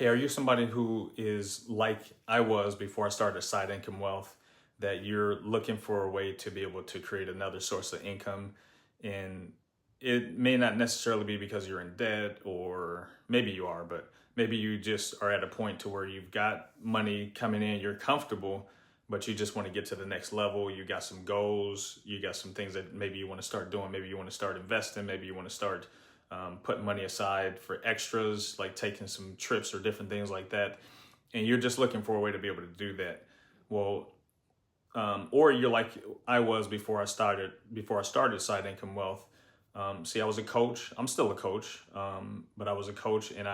Hey, are you somebody who is like I was before I started Side Income Wealth, that you're looking for a way to be able to create another source of income? And it may not necessarily be because you're in debt, or maybe you are, but maybe you just are at a point to where you've got money coming in, you're comfortable, but you just want to get to the next level. You got some goals, you got some things that maybe you want to start doing, maybe you want to start investing, maybe you want to start putting money aside for extras, like taking some trips or different things like that. And you're just looking for a way to be able to do that. Well, or you're like I was before I started Side Income Wealth. See, I was a coach. I'm still a coach, but I was a coach, and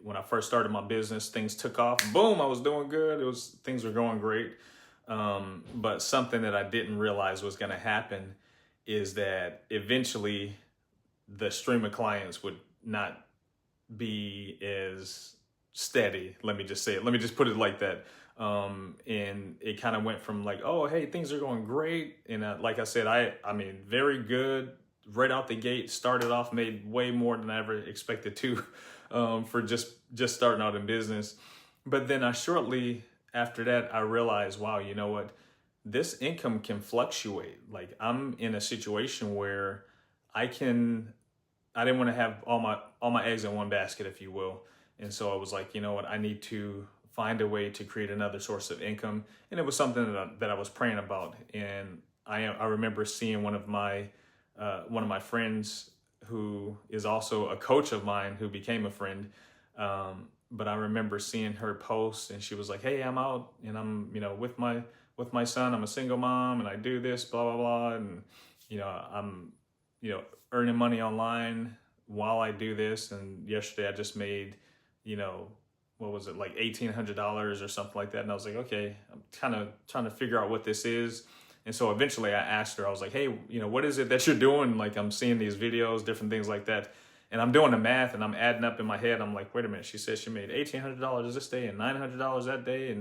when I first started my business, things took off. Boom, I was doing good. Things were going great. But something that I didn't realize was going to happen is that eventually the stream of clients would not be as steady. Let me just say it. Let me just put it like that. And it kind of went from like, oh, hey, things are going great. And like I said, I mean, very good right out the gate. Started off, made way more than I ever expected to, for just starting out in business. But then I shortly after that, I realized, wow, you know what? This income can fluctuate. Like I'm in a situation where I didn't want to have all my eggs in one basket, if you will. And so I was like, you know what, I need to find a way to create another source of income. And it was something that I was praying about. And I remember seeing one of my friends who is also a coach of mine who became a friend. But I remember seeing her post, and she was like, hey, I'm out and I'm, with my son. I'm a single mom and I do this, blah, blah, blah. And, I'm, earning money online while I do this. And yesterday I just made, what was it, like $1,800 or something like that. And I was like, okay, I'm kind of trying to figure out what this is. And so eventually I asked her, I was like, hey, what is it that you're doing? Like, I'm seeing these videos, different things like that. And I'm doing the math and I'm adding up in my head. I'm like, wait a minute. She said she made $1,800 this day and $900 that day.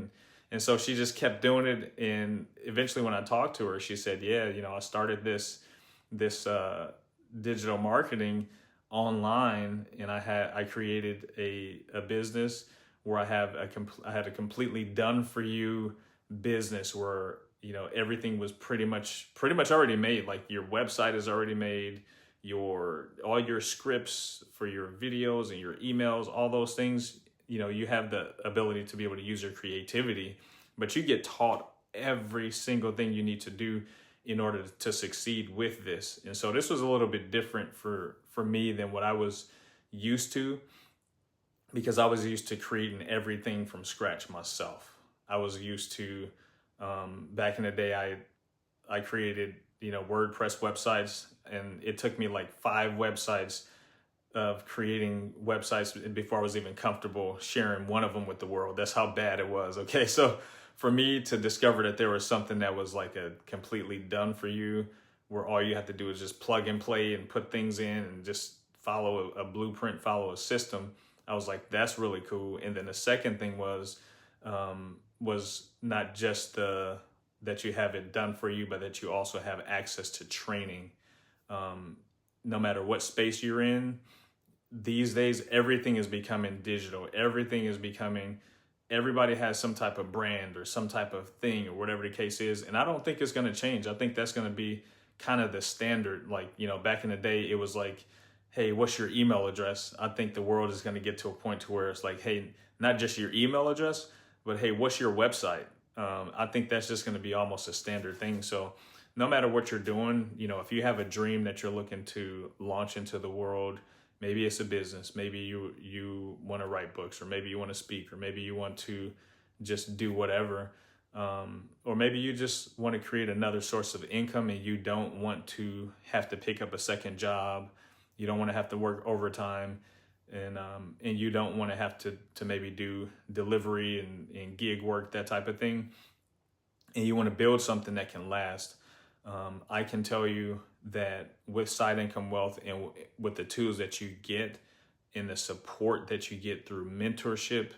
And so she just kept doing it. And eventually when I talked to her, she said, yeah, I started this digital marketing online, and I created a business where I had a completely done for you business where everything was pretty much already made. Like your website is already made, all your scripts for your videos and your emails, all those things, you have the ability to be able to use your creativity, but you get taught every single thing you need to do in order to succeed with this. And so this was a little bit different for me than what I was used to, because I was used to creating everything from scratch myself. I was used to, back in the day, I created, WordPress websites, and it took me like 5 websites of creating websites before I was even comfortable sharing one of them with the world. That's how bad it was. Okay. So for me to discover that there was something that was like a completely done for you, where all you have to do is just plug and play and put things in and just follow a blueprint, follow a system, I was like, that's really cool. And then the second thing was not just that you have it done for you, but that you also have access to training. No matter what space you're in, these days, everything is becoming digital. Everybody has some type of brand or some type of thing or whatever the case is. And I don't think it's going to change. I think that's going to be kind of the standard. Like, back in the day, it was like, hey, what's your email address? I think the world is going to get to a point to where it's like, hey, not just your email address, but hey, what's your website? I think that's just going to be almost a standard thing. So no matter what you're doing, if you have a dream that you're looking to launch into the world, maybe it's a business, maybe you want to write books, or maybe you want to speak, or maybe you want to just do whatever. Or maybe you just want to create another source of income and you don't want to have to pick up a second job. You don't want to have to work overtime, and you don't want to have to maybe do delivery and gig work, that type of thing. And you want to build something that can last. I can tell you that with Side Income Wealth and with the tools that you get and the support that you get through mentorship,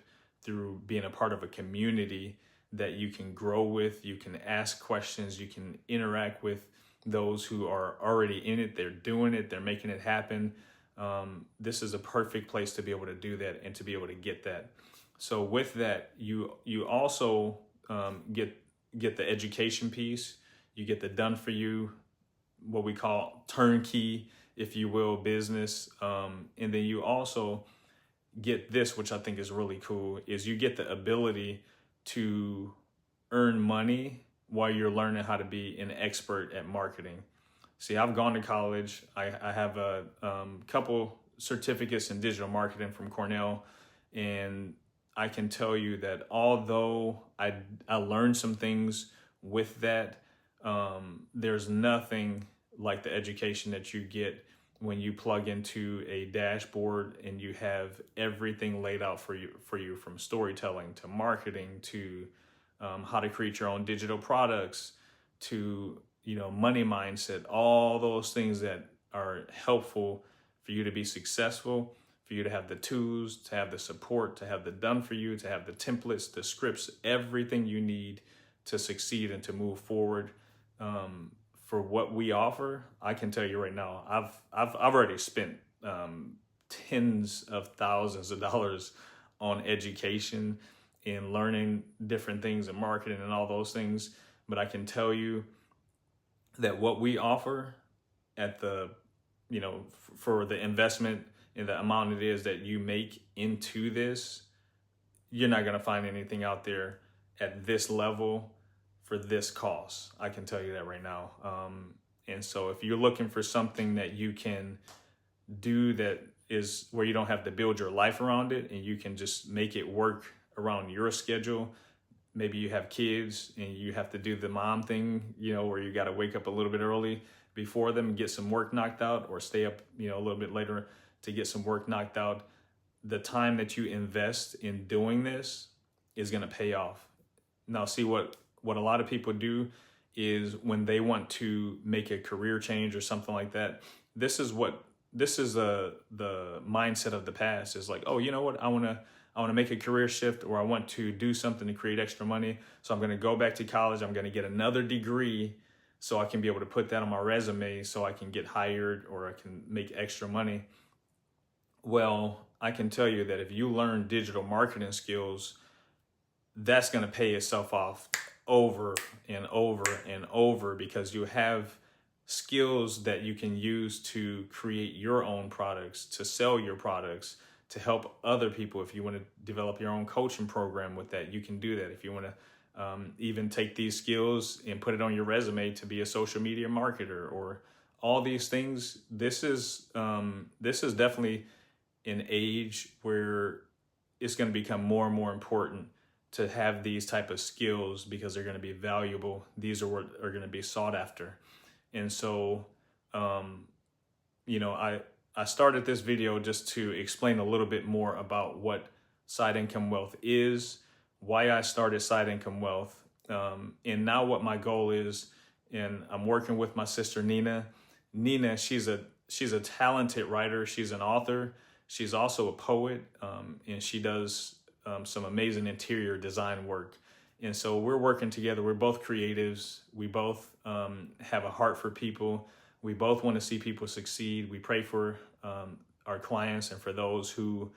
through being a part of a community that you can grow with, you can ask questions, you can interact with those who are already in it, they're doing it, they're making it happen. This is a perfect place to be able to do that and to be able to get that. So with that, you also get the education piece. You get the done for you, what we call turnkey, if you will, business. And then you also get this, which I think is really cool, is you get the ability to earn money while you're learning how to be an expert at marketing. See, I've gone to college. I have a couple certificates in digital marketing from Cornell, and I can tell you that although I learned some things with that, there's nothing like the education that you get when you plug into a dashboard and you have everything laid out for you from storytelling to marketing to how to create your own digital products to money mindset, all those things that are helpful for you to be successful, for you to have the tools, to have the support, to have the done for you, to have the templates, the scripts, everything you need to succeed and to move forward. For what we offer, I can tell you right now, I've already spent tens of thousands of dollars on education and learning different things in marketing and all those things. But I can tell you that what we offer at the, for the investment and the amount it is that you make into this, you're not going to find anything out there at this level for this cost. I can tell you that right now. And so if you're looking for something that you can do that is where you don't have to build your life around it and you can just make it work around your schedule. Maybe you have kids and you have to do the mom thing, where you got to wake up a little bit early before them and get some work knocked out, or stay up, a little bit later to get some work knocked out. The time that you invest in doing this is going to pay off. Now, see what a lot of people do is when they want to make a career change or something like that, this is the mindset of the past, is like, oh, you know what? I want to make a career shift, or I want to do something to create extra money. So I'm going to go back to college. I'm going to get another degree so I can be able to put that on my resume so I can get hired or I can make extra money. Well, I can tell you that if you learn digital marketing skills, that's going to pay itself off over and over and over, because you have skills that you can use to create your own products, to sell your products, to help other people. If you want to develop your own coaching program with that, you can do that. If you want to even take these skills and put it on your resume to be a social media marketer or all these things, this is definitely an age where it's going to become more and more important to have these type of skills, because they're going to be valuable. These are what are going to be sought after. And so, I started this video just to explain a little bit more about what Side Income Wealth is, why I started Side Income Wealth, and now what my goal is. And I'm working with my sister, Nina. Nina, she's a talented writer. She's an author. She's also a poet, and she does some amazing interior design work. And so we're working together. We're both creatives. We both have a heart for people. We both want to see people succeed. We pray for our clients and for those who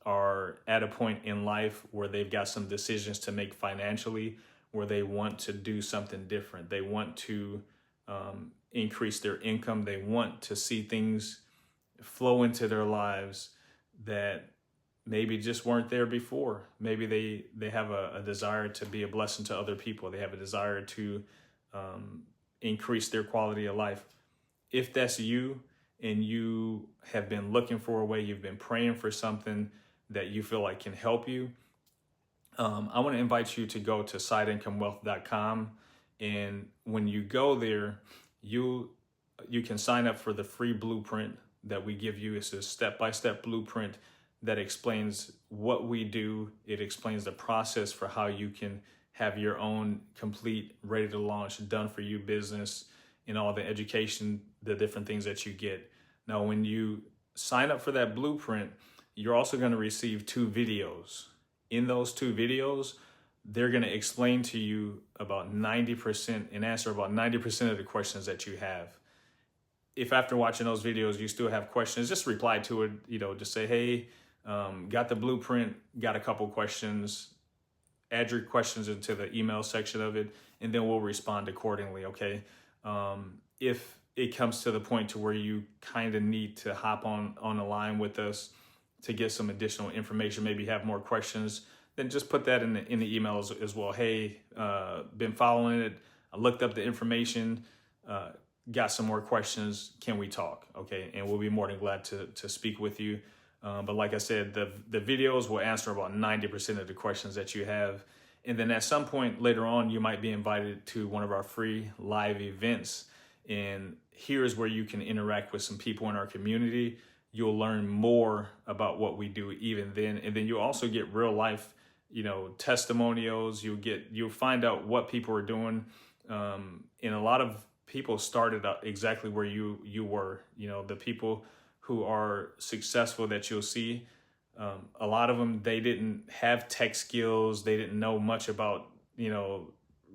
are at a point in life where they've got some decisions to make financially, where they want to do something different. They want to increase their income. They want to see things flow into their lives that maybe just weren't there before. Maybe they have a desire to be a blessing to other people. They have a desire to increase their quality of life. If that's you and you have been looking for a way, you've been praying for something that you feel like can help you, I want to invite you to go to sideincomewealth.com. And when you go there, you can sign up for the free blueprint that we give you. It's a step-by-step blueprint that explains what we do. It explains the process for how you can have your own complete, ready to launch, done for you business, and all the education, the different things that you get. Now, when you sign up for that blueprint, you're also going to receive 2 videos. In those 2 videos, they're going to explain to you about 90% and answer about 90% of the questions that you have. If after watching those videos you still have questions, just reply to it, just say, hey, got the blueprint, got a couple questions, add your questions into the email section of it, and then we'll respond accordingly. Okay. If it comes to the point to where you kind of need to hop on the line with us to get some additional information, maybe have more questions, then just put that in the email as well. Hey, been following it. I looked up the information, got some more questions. Can we talk? Okay. And we'll be more than glad to speak with you. But like I said, the videos will answer about 90% of the questions that you have. And then at some point later on, you might be invited to one of our free live events. And here's where you can interact with some people in our community. You'll learn more about what we do even then. And then you'll also get real life, testimonials. You'll find out what people are doing. And a lot of people started out exactly where you were. The people who are successful that you'll see, a lot of them, they didn't have tech skills. They didn't know much about,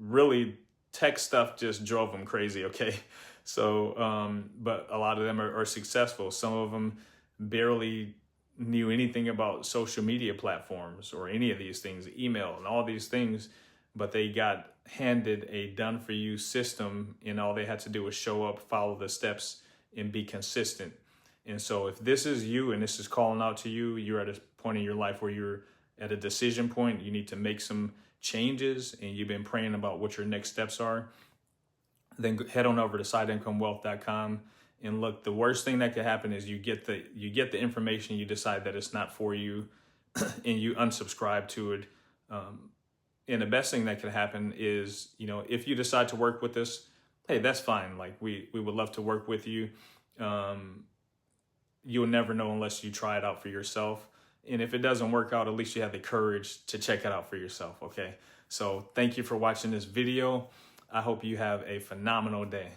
really tech stuff just drove them crazy. Okay. So, but a lot of them are successful. Some of them barely knew anything about social media platforms or any of these things, email and all these things, but they got handed a done for you system, and all they had to do was show up, follow the steps, and be consistent. And so if this is you and this is calling out to you, you're at a point in your life where you're at a decision point, you need to make some changes, and you've been praying about what your next steps are, then head on over to sideincomewealth.com. And look, the worst thing that could happen is you get the information, you decide that it's not for you, and you unsubscribe to it. And the best thing that could happen is, if you decide to work with us, hey, that's fine. Like we would love to work with you. You'll never know unless you try it out for yourself. And if it doesn't work out, at least you have the courage to check it out for yourself. Okay. So thank you for watching this video. I hope you have a phenomenal day.